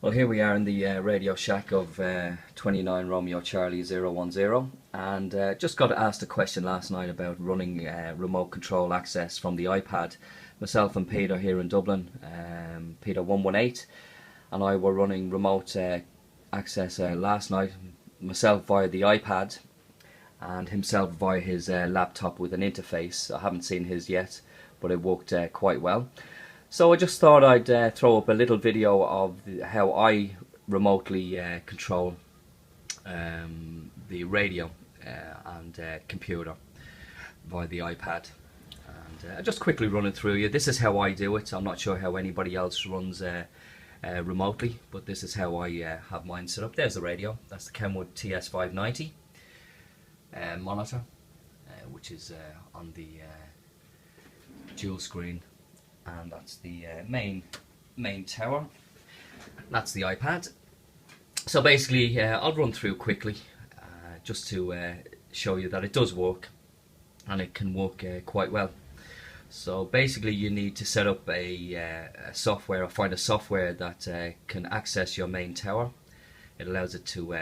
Well, here we are in the Radio Shack of 29 Romeo Charlie 010, and just got asked a question last night about running remote control access from the iPad. Myself and Peter here in Dublin, Peter 118, and I were running remote access last night, myself via the iPad and himself via his laptop with an interface. I haven't seen his yet, but it worked quite well. So I just thought I'd throw up a little video of how I remotely control the radio and computer via the iPad. And I'll just quickly run it through you. This is how I do it. I'm not sure how anybody else runs remotely, but this is how I have mine set up. There's the radio. That's the Kenwood TS590 monitor, which is on the dual screen. And that's the main tower. That's the iPad. So basically, I'll run through quickly just to show you that it does work, and it can work quite well. So basically, you need to set up a software, or find a software that can access your main tower. It allows it to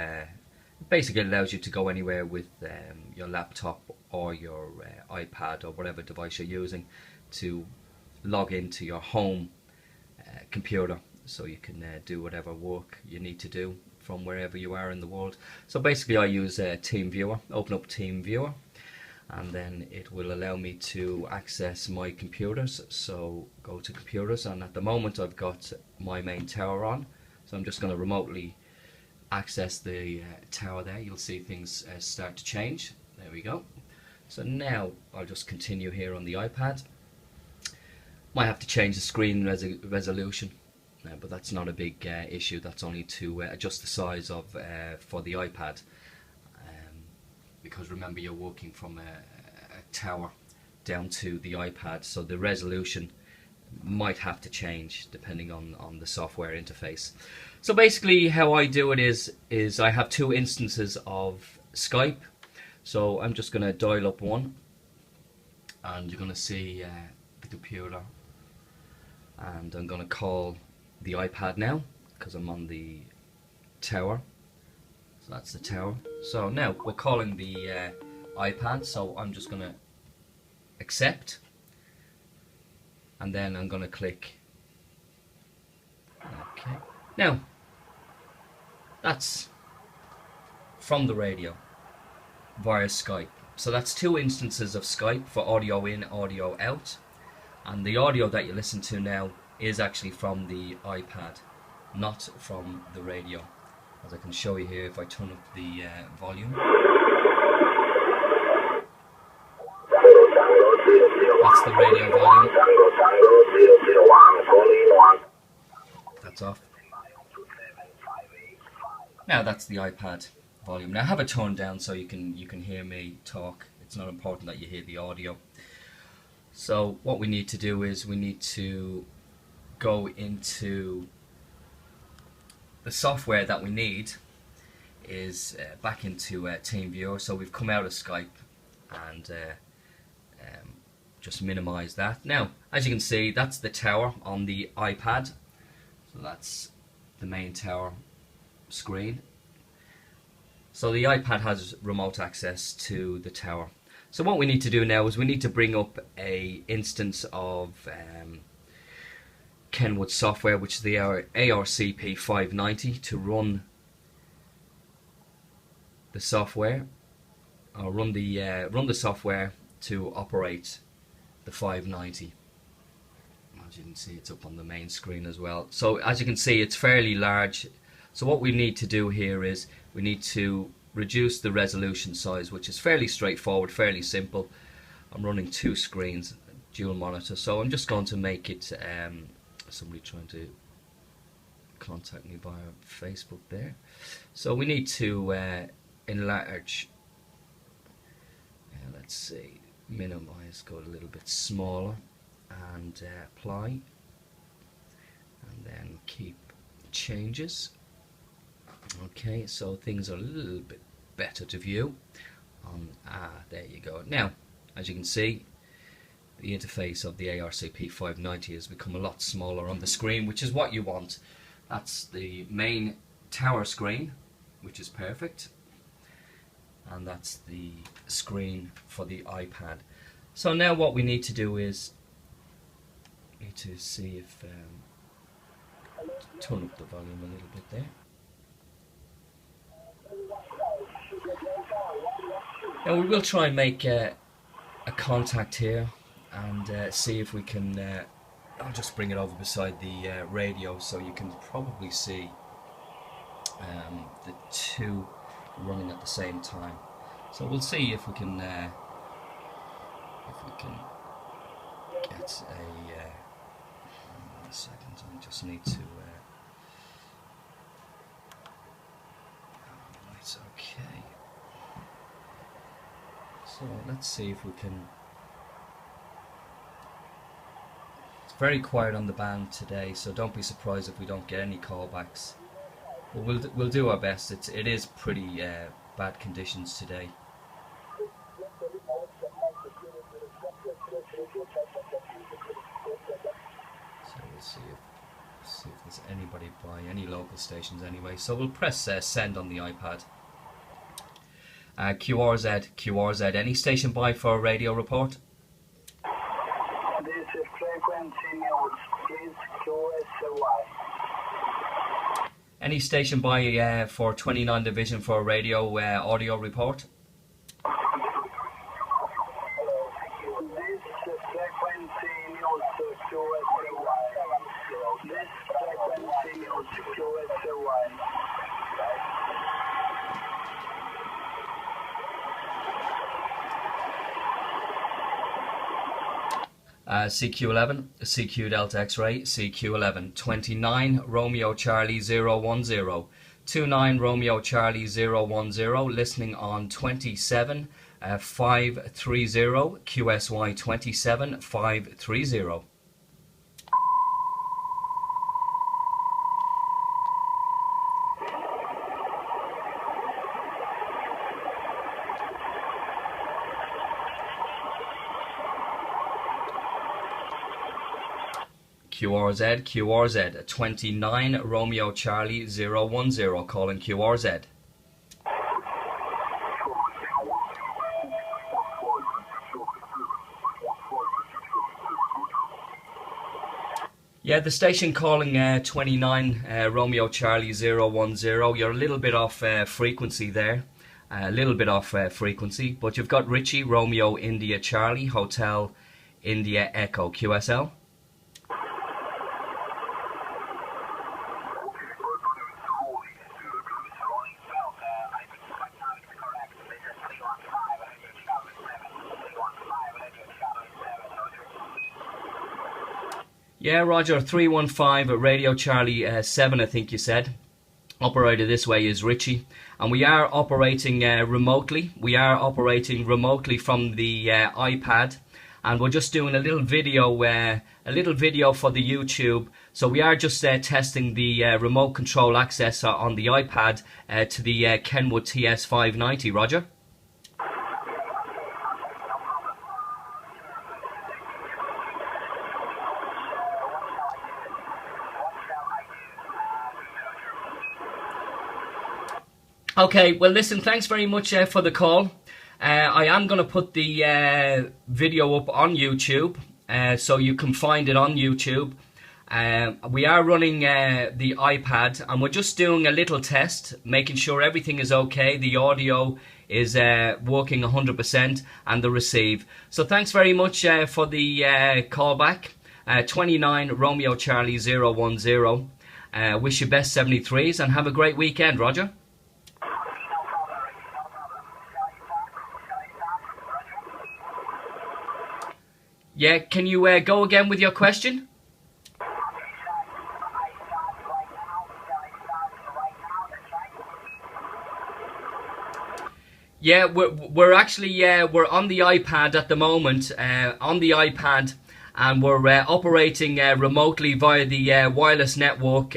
basically allows you to go anywhere with your laptop or your iPad or whatever device you're using to log into your home computer, so you can do whatever work you need to do from wherever you are in the world. So basically I use TeamViewer. Open up TeamViewer, and then it will allow me to access my computers. So go to computers, and at the moment I've got my main tower on, so I'm just going to remotely access the tower there. You'll see things start to change. There we go. So now I'll just continue here on the iPad. Might have to change the screen resolution, but that's not a big issue. That's only to adjust the size of for the iPad, because remember, you're working from a tower down to the iPad, so the resolution might have to change depending on the software interface. So basically how I do it is I have two instances of Skype. So I'm just going to dial up one, and you're going to see the computer. And I'm going to call the iPad now, because I'm on the tower. So that's the tower. So now we're calling the iPad, so I'm just going to accept, and then I'm going to click OK. Now that's from the radio via Skype. So that's two instances of Skype for audio in, audio out. And the audio that you listen to now is actually from the iPad, not from the radio. As I can show you here, if I turn up the volume. That's the radio volume. That's off. Now that's the iPad volume. Now have it turned down so you can hear me talk. It's not important that you hear the audio. So what we need to do is we need to go into the software that we need is back into TeamViewer. So we've come out of Skype and just minimize that. Now, as you can see, that's the tower on the iPad. So that's the main tower screen. So the iPad has remote access to the tower. So what we need to do now is we need to bring up a instance of Kenwood software, which is the ARCP 590, to run the software, or run the software to operate the 590. As you can see, it's up on the main screen as well. So as you can see, it's fairly large. So what we need to do here is we need to reduce the resolution size, which is fairly straightforward, fairly simple. I'm running two screens, dual monitor, so I'm just going to make it somebody trying to contact me via Facebook there. So we need to enlarge, let's see, minimize, go a little bit smaller, and apply, and then keep changes. Okay, so things are a little bit better to view. There you go. Now, as you can see, the interface of the ARCP 590 has become a lot smaller on the screen, which is what you want. That's the main tower screen, which is perfect, and that's the screen for the iPad. So now what we need to do is to see if turn up the volume a little bit there. Now we will try and make a contact here and see if we can. I'll just bring it over beside the radio so you can probably see the two running at the same time. So we'll see if we can get a. 1 second. I just need to. It's okay. So let's see if we can. It's very quiet on the band today, so don't be surprised if we don't get any callbacks. But we'll do our best. It is pretty bad conditions today. So we'll see if there's anybody by any local stations anyway. So we'll press send on the iPad. QRZ, any station by for a radio report? This is frequency news, please QSY. Any station by for 29 division for a radio audio report? This frequency news, QSY. This frequency news, QSY. CQ11, CQ Delta X-ray, CQ11, 29 Romeo Charlie 010, 29 Romeo Charlie 010, listening on 27 530, QSY 27 530. QRZ, 29 Romeo Charlie 010, calling QRZ. Yeah, the station calling 29 Romeo Charlie 010, you're a little bit off frequency there. A little bit off frequency, but you've got Richie, Romeo India Charlie, Hotel India Echo, QSL. Yeah, Roger, 315 at Radio Charlie 7, I think you said. Operator this way is Richie. And we are operating remotely. We are operating remotely from the iPad. And we're just doing a little video for the YouTube. So we are just testing the remote control access on the iPad to the Kenwood TS590, Roger. Okay, well listen, thanks very much for the call. I am going to put the video up on YouTube, so you can find it on YouTube. We are running the iPad, and we're just doing a little test, making sure everything is okay, the audio is working 100%, and the receive. So thanks very much for the call back. 29 Romeo Charlie 010. Wish you best 73s, and have a great weekend, Roger. Yeah, can you go again with your question? Yeah, we're actually we're on the iPad at the moment, on the iPad, and we're operating remotely via the wireless network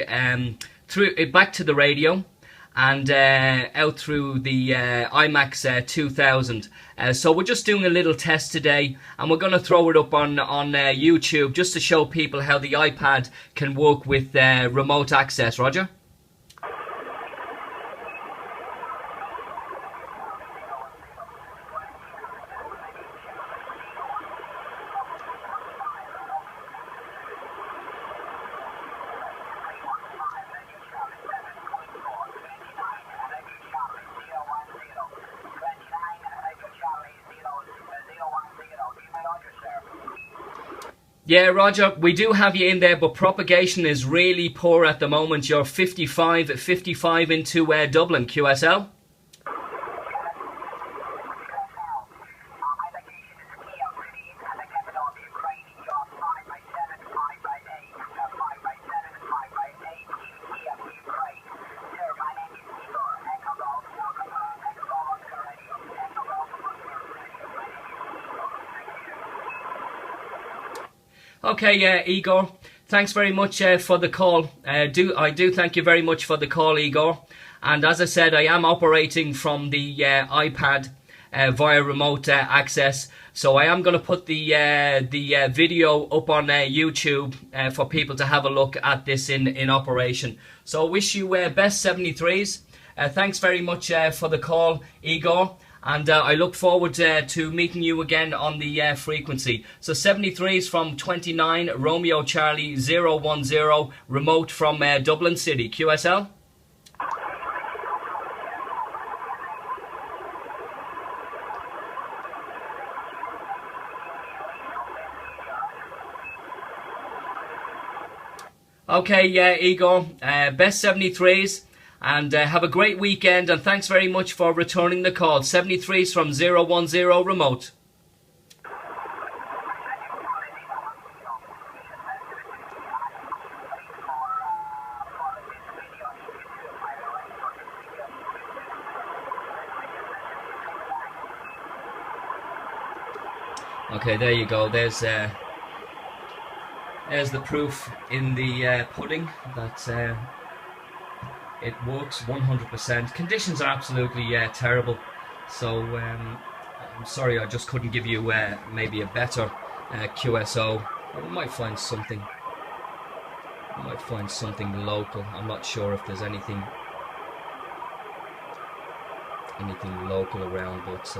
through back to the radio, and out through the IMAX 2000. So we're just doing a little test today, and we're going to throw it up on YouTube just to show people how the iPad can work with remote access. Roger? Yeah, Roger, we do have you in there, but propagation is really poor at the moment. You're 55 into Dublin, QSL. Okay, Igor, thanks very much for the call. I do thank you very much for the call, Igor. And as I said, I am operating from the iPad via remote access. So I am going to put the video up on YouTube for people to have a look at this in operation. So I wish you best 73s. Thanks very much for the call, Igor. And I look forward to meeting you again on the frequency. So 73s from 29 Romeo Charlie 010 remote from Dublin City. QSL? Okay, Igor. Best 73s. And have a great weekend, and thanks very much for returning the call. 73s from 010 remote. Okay, there you go. There's the proof in the pudding that it works 100%. Conditions are absolutely terrible, so I'm sorry I just couldn't give you maybe a better QSO. But we might find something. We might find something local. I'm not sure if there's anything local around, but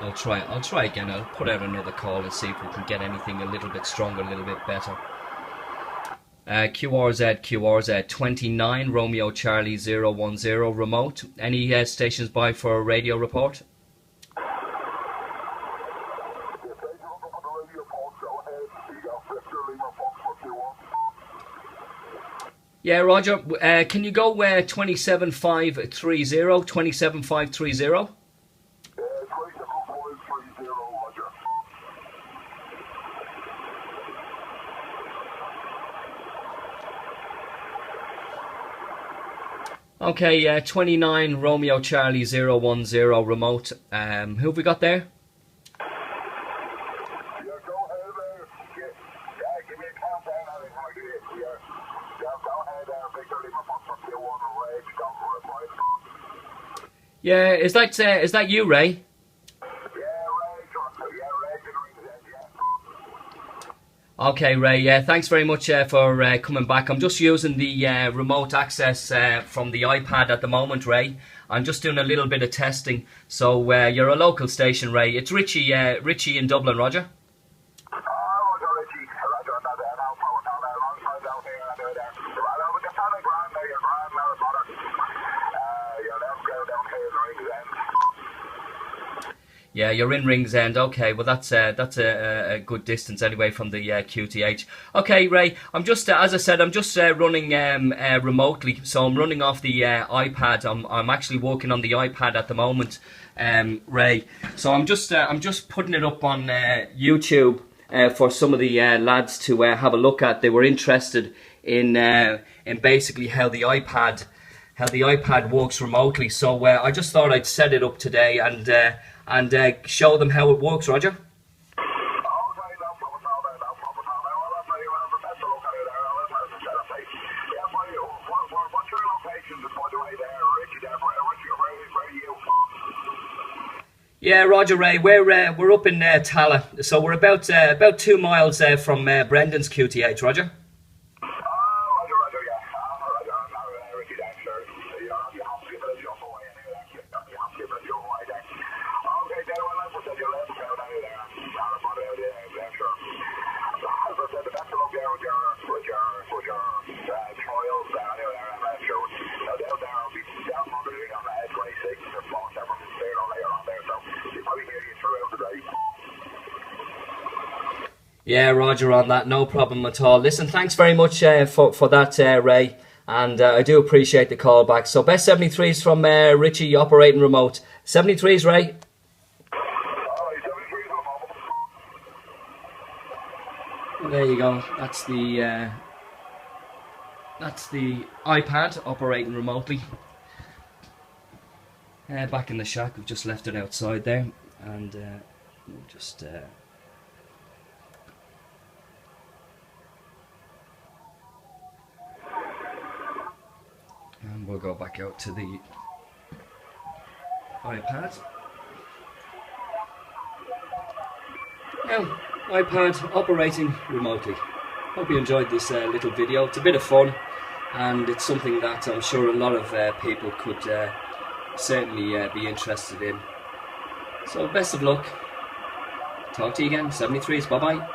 I'll try again. I'll put out another call and see if we can get anything a little bit stronger, a little bit better. QRZ 29 Romeo Charlie 010 remote. Any stations by for a radio report? Yeah, Roger. Can you go 27530? 27530. Okay, 29 Romeo Charlie 010 remote. Who have we got there? Yeah, is that you, Ray? Okay, Ray, thanks very much for coming back. I'm just using the remote access from the iPad at the moment, Ray. I'm just doing a little bit of testing. So you're a local station, Ray. It's Richie in Dublin, Roger. Yeah, you're in Ringsend. Okay, well that's a good distance anyway from the QTH. Okay, Ray, I'm just as I said, I'm just running remotely, so I'm running off the iPad. I'm actually working on the iPad at the moment, Ray. So I'm just putting it up on YouTube for some of the lads to have a look at. They were interested in basically how the iPad works remotely. So I just thought I'd set it up today and show them how it works, Roger. your location, just by the way there, Richie, there, where are you? Yeah, Roger Ray, we're up in Tala, so we're about 2 miles from Brendan's QTH, Roger. Roger, yeah. Roger, Richie, there, sure. You have to give it a jump away anyway. You have to give it a jump away there. Okay, then, well, as I said, you're left out anyway there. I'll put it out there, sure. As I said, the best of luck there with your trials there anyway there, I'm sure. No doubt there, I'll be down monitoring on the 26th or whatever, there or later on there, so you'll probably hear you throughout the day. Yeah, Roger on that, no problem at all. Listen, thanks very much for that, Ray, and I do appreciate the call back. So best 73s from Richie operating remote. 73s, Ray. Well, there you go. That's the iPad operating remotely. Back in the shack, we've just left it outside there, and we'll just and we'll go back out to the iPad. Now, iPad operating remotely. Hope you enjoyed this little video. It's a bit of fun, and it's something that I'm sure a lot of people could certainly be interested in. So best of luck. Talk to you again. 73s. Bye bye.